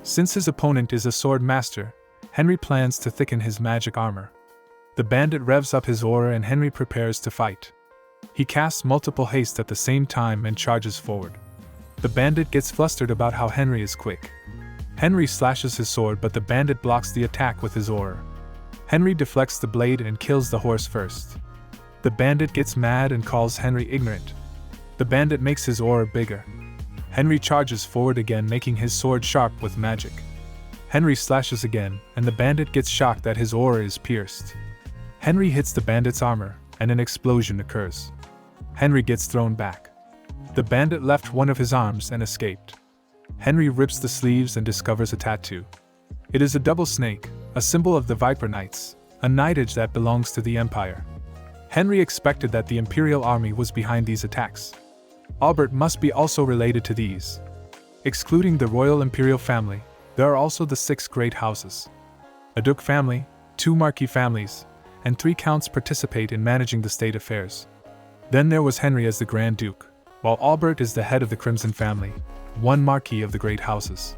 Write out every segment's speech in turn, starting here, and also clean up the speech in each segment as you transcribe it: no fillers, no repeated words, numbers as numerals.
Since his opponent is a sword master, Henry plans to thicken his magic armor. The bandit revs up his aura and Henry prepares to fight. He casts multiple haste at the same time and charges forward. The bandit gets flustered about how Henry is quick. Henry slashes his sword, but the bandit blocks the attack with his aura. Henry deflects the blade and kills the horse first. The bandit gets mad and calls Henry ignorant. The bandit makes his aura bigger. Henry charges forward again, making his sword sharp with magic. Henry slashes again, and the bandit gets shocked that his aura is pierced. Henry hits the bandit's armor, and an explosion occurs. Henry gets thrown back. The bandit left one of his arms and escaped. Henry rips the sleeves and discovers a tattoo. It is a double snake, a symbol of the Viper Knights, a knightage that belongs to the Empire. Henry expected that the Imperial Army was behind these attacks. Albert must be also related to these. Excluding the royal imperial family, there are also the 6 great houses. A duke family, 2 marquis families, and 3 counts participate in managing the state affairs. Then there was Henry as the Grand Duke, while Albert is the head of the Crimson family, 1 marquis of the great houses.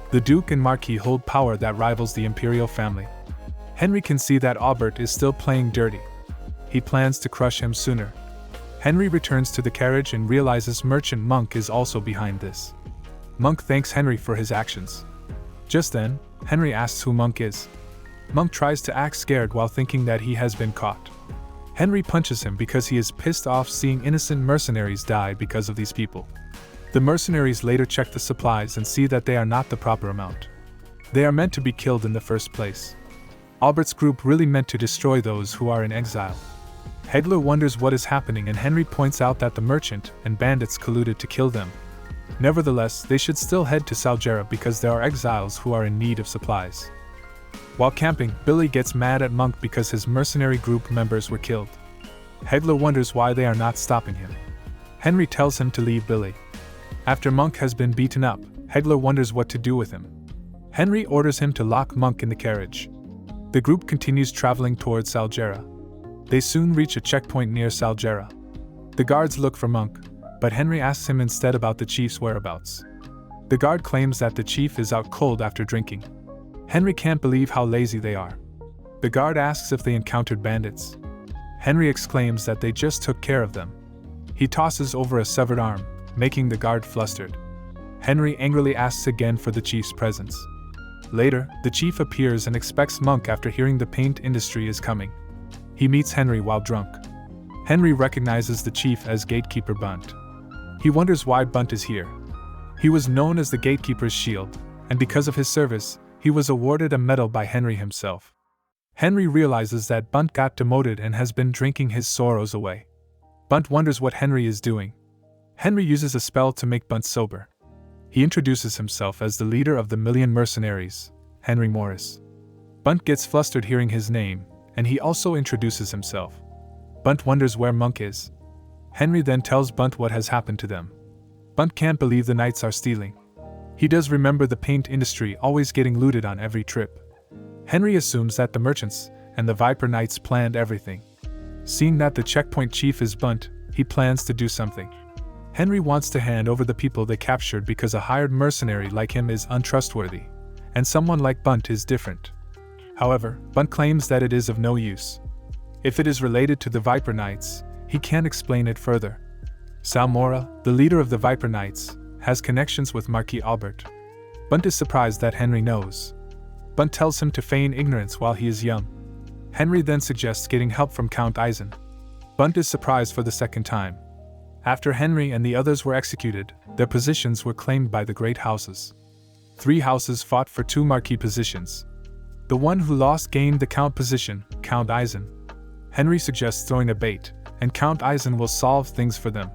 The duke and marquis hold power that rivals the imperial family. Henry can see that Albert is still playing dirty. He plans to crush him sooner. Henry returns to the carriage and realizes Merchant Monk is also behind this. Monk thanks Henry for his actions. Just then, Henry asks who Monk is. Monk tries to act scared while thinking that he has been caught. Henry punches him because he is pissed off seeing innocent mercenaries die because of these people. The mercenaries later check the supplies and see that they are not the proper amount. They are meant to be killed in the first place. Albert's group really meant to destroy those who are in exile. Hegler wonders what is happening and Henry points out that the merchant and bandits colluded to kill them. Nevertheless, they should still head to Salgera because there are exiles who are in need of supplies. While camping, Billy gets mad at Monk because his mercenary group members were killed. Hegler wonders why they are not stopping him. Henry tells him to leave Billy. After Monk has been beaten up, Hegler wonders what to do with him. Henry orders him to lock Monk in the carriage. The group continues traveling towards Salgera. They soon reach a checkpoint near Salgera. The guards look for Monk, but Henry asks him instead about the chief's whereabouts. The guard claims that the chief is out cold after drinking. Henry can't believe how lazy they are. The guard asks if they encountered bandits. Henry exclaims that they just took care of them. He tosses over a severed arm, making the guard flustered. Henry angrily asks again for the chief's presence. Later, the chief appears and expects Monk after hearing the paint industry is coming. He meets Henry while drunk. Henry recognizes the chief as Gatekeeper Bunt. He wonders why Bunt is here. He was known as the Gatekeeper's Shield, and because of his service, he was awarded a medal by Henry himself. Henry realizes that Bunt got demoted and has been drinking his sorrows away. Bunt wonders what Henry is doing. Henry uses a spell to make Bunt sober. He introduces himself as the leader of the Million Mercenaries, Henry Morris. Bunt gets flustered hearing his name, and he also introduces himself. Bunt wonders where Monk is. Henry then tells Bunt what has happened to them. Bunt can't believe the knights are stealing. He does remember the paint industry always getting looted on every trip. Henry assumes that the merchants and the Viper Knights planned everything. Seeing that the checkpoint chief is Bunt, he plans to do something. Henry wants to hand over the people they captured because a hired mercenary like him is untrustworthy, and someone like Bunt is different. However, Bunt claims that it is of no use. If it is related to the Viper Knights, he can't explain it further. Salmora, the leader of the Viper Knights, has connections with Marquis Albert. Bunt is surprised that Henry knows. Bunt tells him to feign ignorance while he is young. Henry then suggests getting help from Count Eisen. Bunt is surprised for the second time. After Henry and the others were executed, their positions were claimed by the great houses. 3 houses fought for 2 marquis positions. The one who lost gained the Count position, Count Eisen. Henry suggests throwing a bait, and Count Eisen will solve things for them.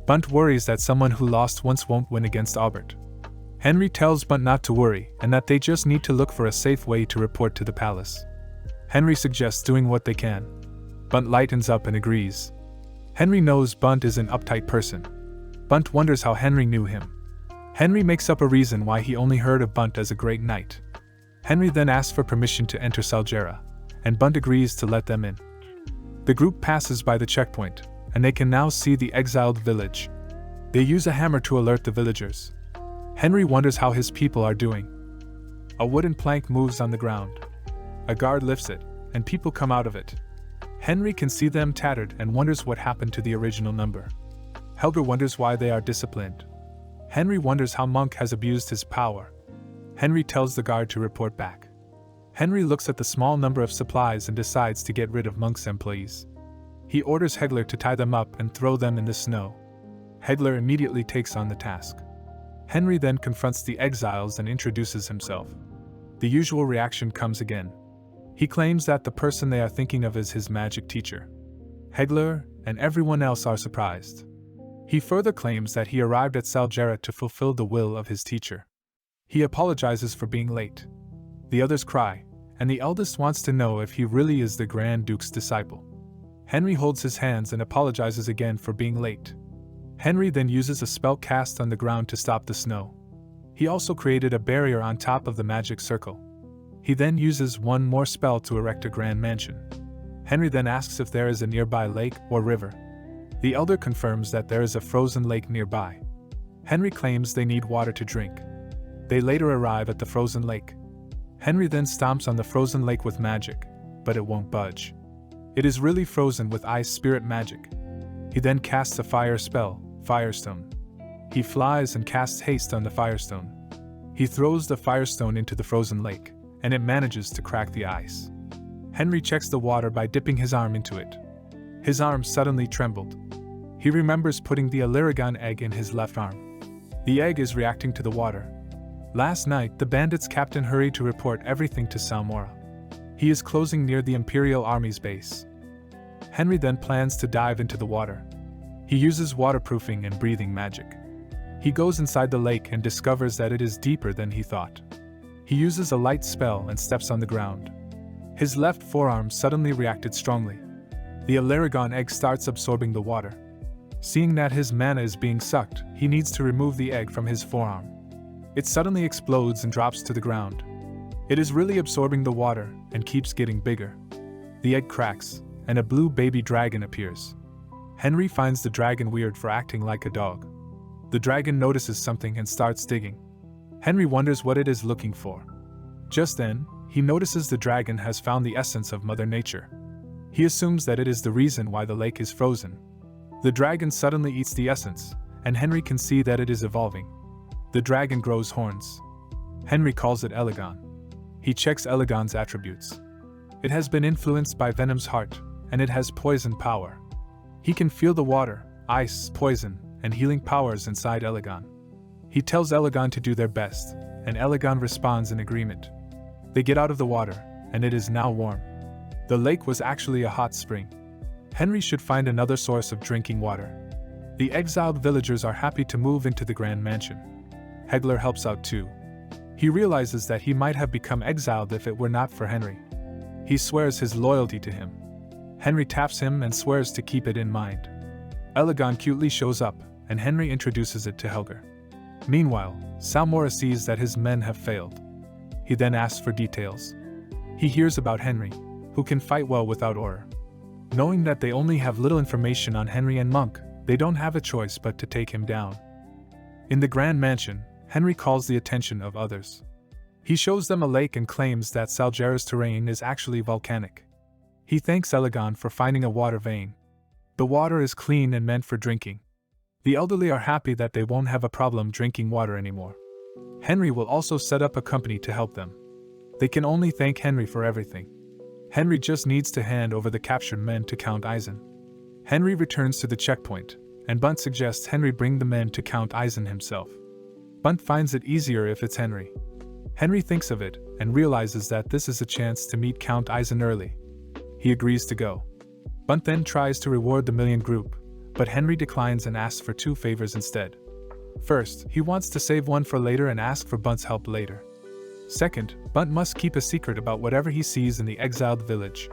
Bunt worries that someone who lost once won't win against Albert. Henry tells Bunt not to worry and that they just need to look for a safe way to report to the palace. Henry suggests doing what they can. Bunt lightens up and agrees. Henry knows Bunt is an uptight person. Bunt wonders how Henry knew him. Henry makes up a reason why he only heard of Bunt as a great knight. Henry then asks for permission to enter Salgera, and Bunt agrees to let them in. The group passes by the checkpoint, and they can now see the exiled village. They use a hammer to alert the villagers. Henry wonders how his people are doing. A wooden plank moves on the ground. A guard lifts it, and people come out of it. Henry can see them tattered and wonders what happened to the original number. Helga wonders why they are disciplined. Henry wonders how Monk has abused his power. Henry tells the guard to report back. Henry looks at the small number of supplies and decides to get rid of Monk's employees. He orders Hegler to tie them up and throw them in the snow. Hegler immediately takes on the task. Henry then confronts the exiles and introduces himself. The usual reaction comes again. He claims that the person they are thinking of is his magic teacher. Hegler and everyone else are surprised. He further claims that he arrived at Salgera to fulfill the will of his teacher. He apologizes for being late. The others cry, and the eldest wants to know if he really is the Grand Duke's disciple. Henry holds his hands and apologizes again for being late. Henry then uses a spell cast on the ground to stop the snow. He also created a barrier on top of the magic circle. He then uses one more spell to erect a grand mansion. Henry then asks if there is a nearby lake or river. The elder confirms that there is a frozen lake nearby. Henry claims they need water to drink. They later arrive at the frozen lake. Henry then stomps on the frozen lake with magic, but it won't budge. It is really frozen with ice spirit magic. He then casts a fire spell, Firestone. He flies and casts haste on the Firestone. He throws the Firestone into the frozen lake, and it manages to crack the ice. Henry checks the water by dipping his arm into it. His arm suddenly trembled. He remembers putting the Illyrigan egg in his left arm. The egg is reacting to the water. Last night, the bandits' captain hurried to report everything to Salmora. He is closing near the Imperial Army's base. Henry then plans to dive into the water. He uses waterproofing and breathing magic. He goes inside the lake and discovers that it is deeper than he thought. He uses a light spell and steps on the ground. His left forearm suddenly reacted strongly. The Illyrigan egg starts absorbing the water. Seeing that his mana is being sucked, he needs to remove the egg from his forearm. It suddenly explodes and drops to the ground. It is really absorbing the water and keeps getting bigger. The egg cracks, and a blue baby dragon appears. Henry finds the dragon weird for acting like a dog. The dragon notices something and starts digging. Henry wonders what it is looking for. Just then, he notices the dragon has found the essence of Mother Nature. He assumes that it is the reason why the lake is frozen. The dragon suddenly eats the essence, and Henry can see that it is evolving. The dragon grows horns. Henry calls it Elegon. He checks Elegon's attributes. It has been influenced by Venom's heart, and it has poison power. He can feel the water, ice, poison, and healing powers inside Elegon. He tells Elegon to do their best, and Elegon responds in agreement. They get out of the water, and it is now warm. The lake was actually a hot spring. Henry should find another source of drinking water. The exiled villagers are happy to move into the grand mansion. Hegler helps out too. He realizes that he might have become exiled if it were not for Henry. He swears his loyalty to him. Henry taps him and swears to keep it in mind. Elegon cutely shows up, and Henry introduces it to Helger. Meanwhile, Salmora sees that his men have failed. He then asks for details. He hears about Henry, who can fight well without order. Knowing that they only have little information on Henry and Monk, they don't have a choice but to take him down. In the Grand Mansion, Henry calls the attention of others. He shows them a lake and claims that Salgera's terrain is actually volcanic. He thanks Elegon for finding a water vein. The water is clean and meant for drinking. The elderly are happy that they won't have a problem drinking water anymore. Henry will also set up a company to help them. They can only thank Henry for everything. Henry just needs to hand over the captured men to Count Eisen. Henry returns to the checkpoint, and Bunt suggests Henry bring the men to Count Eisen himself. Bunt finds it easier if it's Henry. Henry thinks of it and realizes that this is a chance to meet Count Eisen early. He agrees to go. Bunt then tries to reward the Million group, but Henry declines and asks for 2 favors instead. First, he wants to save one for later and ask for Bunt's help later. Second, Bunt must keep a secret about whatever he sees in the exiled village.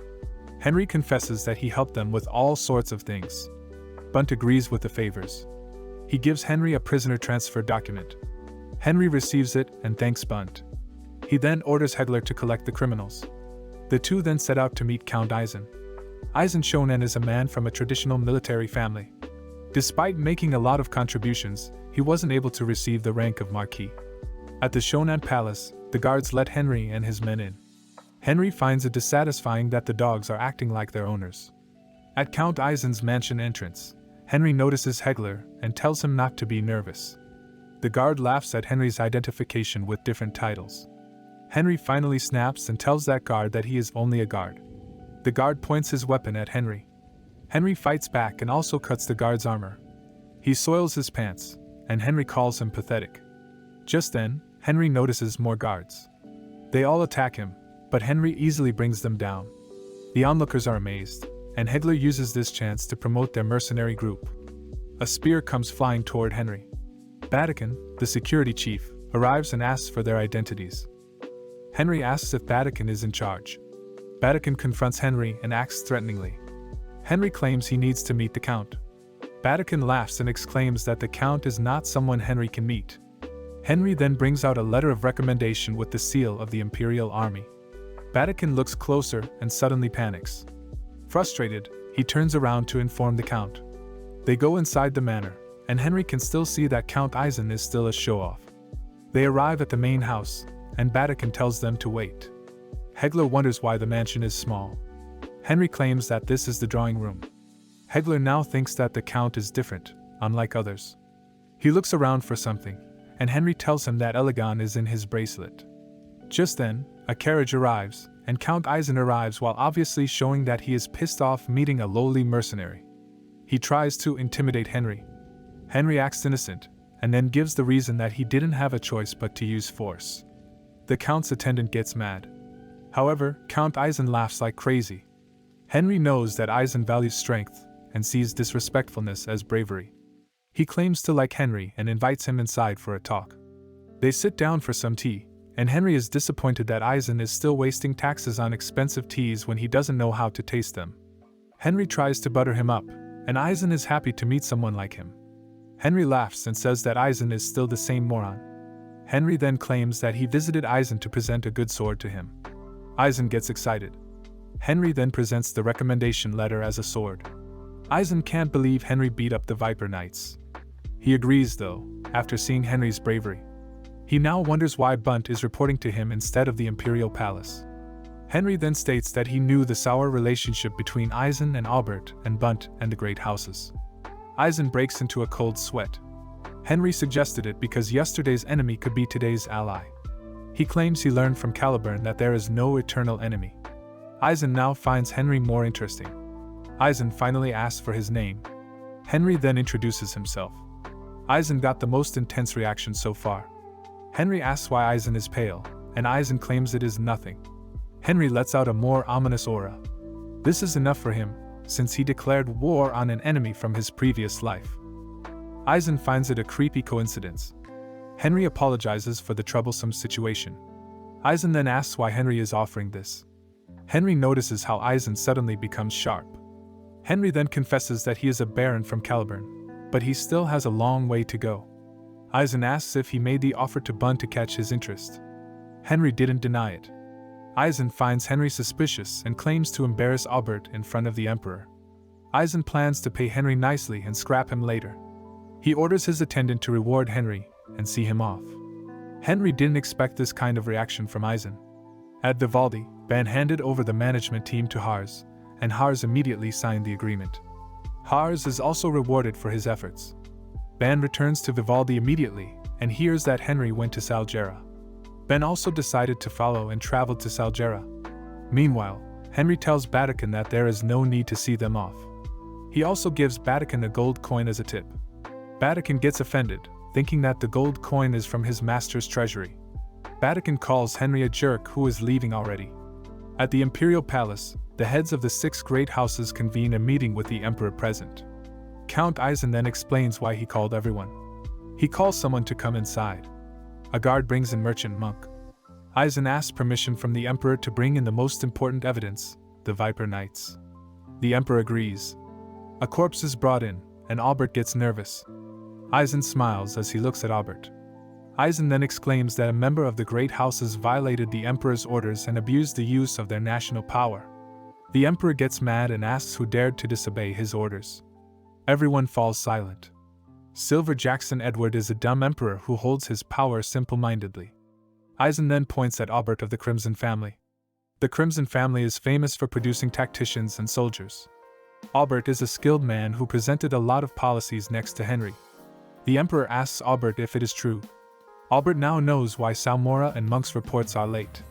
Henry confesses that he helped them with all sorts of things. Bunt agrees with the favors. He gives Henry a prisoner transfer document. Henry receives it and thanks Bunt. He then orders Hegler to collect the criminals. The two then set out to meet Count Eisen. Eisen Shonen is a man from a traditional military family. Despite making a lot of contributions, he wasn't able to receive the rank of Marquis. At the Shonan Palace, the guards let Henry and his men in. Henry finds it dissatisfying that the dogs are acting like their owners. At Count Eisen's mansion entrance, Henry notices Hegler and tells him not to be nervous. The guard laughs at Henry's identification with different titles. Henry finally snaps and tells that guard that he is only a guard. The guard points his weapon at Henry. Henry fights back and also cuts the guard's armor. He soils his pants, and Henry calls him pathetic. Just then, Henry notices more guards. They all attack him, but Henry easily brings them down. The onlookers are amazed, and Hegler uses this chance to promote their mercenary group. A spear comes flying toward Henry. Badakin, the security chief, arrives and asks for their identities. Henry asks if Badakin is in charge. Badakin confronts Henry and acts threateningly. Henry claims he needs to meet the Count. Badakin laughs and exclaims that the Count is not someone Henry can meet. Henry then brings out a letter of recommendation with the seal of the Imperial Army. Badakin looks closer and suddenly panics. Frustrated, he turns around to inform the Count. They go inside the manor, and Henry can still see that Count Eisen is still a show-off. They arrive at the main house, and Badakin tells them to wait. Hegler wonders why the mansion is small. Henry claims that this is the drawing room. Hegler now thinks that the Count is different, unlike others. He looks around for something, and Henry tells him that Elegon is in his bracelet. Just then, a carriage arrives, and Count Eisen arrives while obviously showing that he is pissed off meeting a lowly mercenary. He tries to intimidate Henry. Henry acts innocent, and then gives the reason that he didn't have a choice but to use force. The Count's attendant gets mad. However, Count Eisen laughs like crazy. Henry knows that Eisen values strength, and sees disrespectfulness as bravery. He claims to like Henry and invites him inside for a talk. They sit down for some tea, and Henry is disappointed that Eisen is still wasting taxes on expensive teas when he doesn't know how to taste them. Henry tries to butter him up, and Eisen is happy to meet someone like him. Henry laughs and says that Eisen is still the same moron. Henry then claims that he visited Eisen to present a good sword to him. Eisen gets excited. Henry then presents the recommendation letter as a sword. Eisen can't believe Henry beat up the Viper Knights. He agrees though, after seeing Henry's bravery. He now wonders why Bunt is reporting to him instead of the Imperial Palace. Henry then states that he knew the sour relationship between Eisen and Albert and Bunt and the Great Houses. Eisen breaks into a cold sweat. Henry suggested it because yesterday's enemy could be today's ally. He claims he learned from Caliburn that there is no eternal enemy. Eisen now finds Henry more interesting. Eisen finally asks for his name. Henry then introduces himself. Eisen got the most intense reaction so far. Henry asks why Eisen is pale, and Eisen claims it is nothing. Henry lets out a more ominous aura. This is enough for him, since he declared war on an enemy from his previous life. Eisen finds it a creepy coincidence. Henry apologizes for the troublesome situation. Eisen then asks why Henry is offering this. Henry notices how Eisen suddenly becomes sharp. Henry then confesses that he is a baron from Caliburn, but he still has a long way to go. Eisen asks if he made the offer to Bunt to catch his interest. Henry didn't deny it. Eisen finds Henry suspicious and claims to embarrass Albert in front of the Emperor. Eisen plans to pay Henry nicely and scrap him later. He orders his attendant to reward Henry and see him off. Henry didn't expect this kind of reaction from Eisen. At Vivaldi, Ban handed over the management team to Hars, and Hars immediately signed the agreement. Hars is also rewarded for his efforts. Ban returns to Vivaldi immediately and hears that Henry went to Salgera. Ben also decided to follow and traveled to Salgera. Meanwhile, Henry tells Badakin that there is no need to see them off. He also gives Badakin a gold coin as a tip. Badakin gets offended, thinking that the gold coin is from his master's treasury. Badakin calls Henry a jerk who is leaving already. At the Imperial Palace, the heads of the 6 great houses convene a meeting with the Emperor present. Count Eisen then explains why he called everyone. He calls someone to come inside. A guard brings in Merchant Monk. Eisen asks permission from the Emperor to bring in the most important evidence, the Viper Knights. The Emperor agrees. A corpse is brought in, and Albert gets nervous. Eisen smiles as he looks at Albert. Eisen then exclaims that a member of the great houses violated the Emperor's orders and abused the use of their national power. The Emperor gets mad and asks who dared to disobey his orders. Everyone falls silent. Silver Jackson Edward is a dumb emperor who holds his power simple-mindedly. Eisen then points at Albert of the Crimson family. The Crimson family is famous for producing tacticians and soldiers. Albert is a skilled man who presented a lot of policies next to Henry. The emperor asks Albert if it is true. Albert now knows why Salmora and Monk's reports are late.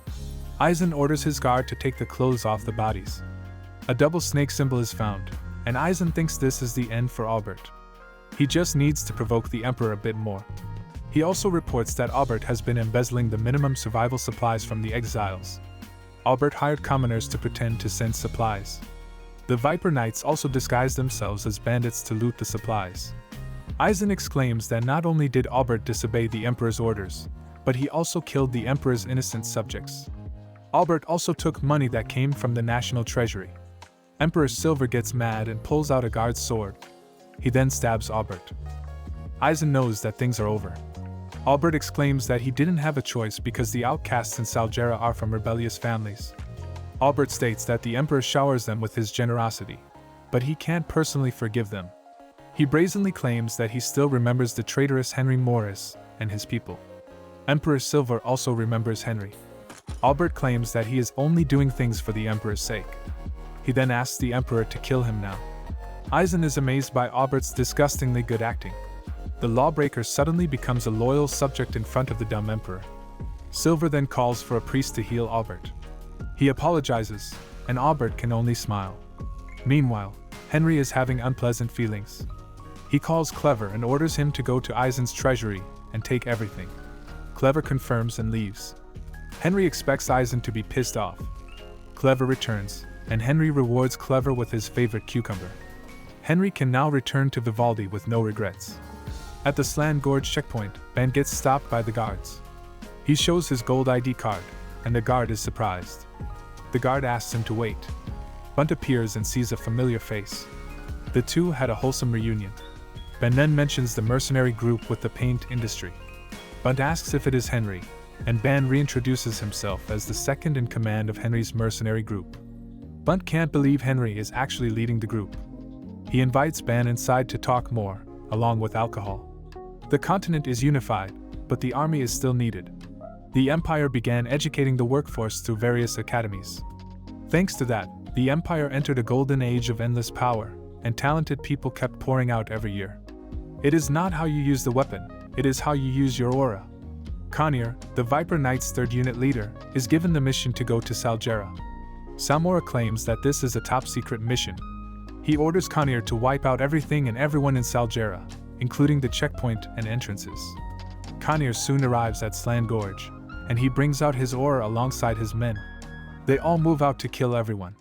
Eisen orders his guard to take the clothes off the bodies. A double snake symbol is found, and Eisen thinks this is the end for Albert. He just needs to provoke the emperor a bit more. He also reports that Albert has been embezzling the minimum survival supplies from the exiles. Albert hired commoners to pretend to send supplies. The Viper Knights also disguise themselves as bandits to loot the supplies. Eisen exclaims that not only did Albert disobey the emperor's orders, but he also killed the emperor's innocent subjects. Albert also took money that came from the national treasury. Emperor Silver gets mad and pulls out a guard's sword. He then stabs Albert. Eisen knows that things are over. Albert exclaims that he didn't have a choice because the outcasts in Salgera are from rebellious families. Albert states that the emperor showers them with his generosity, but he can't personally forgive them. He brazenly claims that he still remembers the traitorous Henry Morris and his people. Emperor Silver also remembers Henry. Albert claims that he is only doing things for the emperor's sake. He then asks the emperor to kill him now. Eisen is amazed by Albert's disgustingly good acting. The lawbreaker suddenly becomes a loyal subject in front of the dumb emperor. Silver then calls for a priest to heal Albert. He apologizes, and Albert can only smile. Meanwhile, Henry is having unpleasant feelings. He calls Clever and orders him to go to Eisen's treasury and take everything. Clever confirms and leaves. Henry expects Eisen to be pissed off. Clever returns, and Henry rewards Clever with his favorite cucumber. Henry can now return to Vivaldi with no regrets. At the Slan Gorge checkpoint, Ben gets stopped by the guards. He shows his gold ID card, and the guard is surprised. The guard asks him to wait. Bunt appears and sees a familiar face. The two had a wholesome reunion. Ben then mentions the mercenary group with the paint industry. Bunt asks if it is Henry, and Ben reintroduces himself as the second in command of Henry's mercenary group. Bunt can't believe Henry is actually leading the group. He invites Ben inside to talk more, along with alcohol. The continent is unified, but the army is still needed. The Empire began educating the workforce through various academies. Thanks to that, the Empire entered a golden age of endless power, and talented people kept pouring out every year. It is not how you use the weapon, it is how you use your aura. Conir, the Viper Knights' 3rd unit leader, is given the mission to go to Salgera. Salmora claims that this is a top-secret mission. He orders Conir to wipe out everything and everyone in Salgera, including the checkpoint and entrances. Conir soon arrives at Slan Gorge, and he brings out his aura alongside his men. They all move out to kill everyone.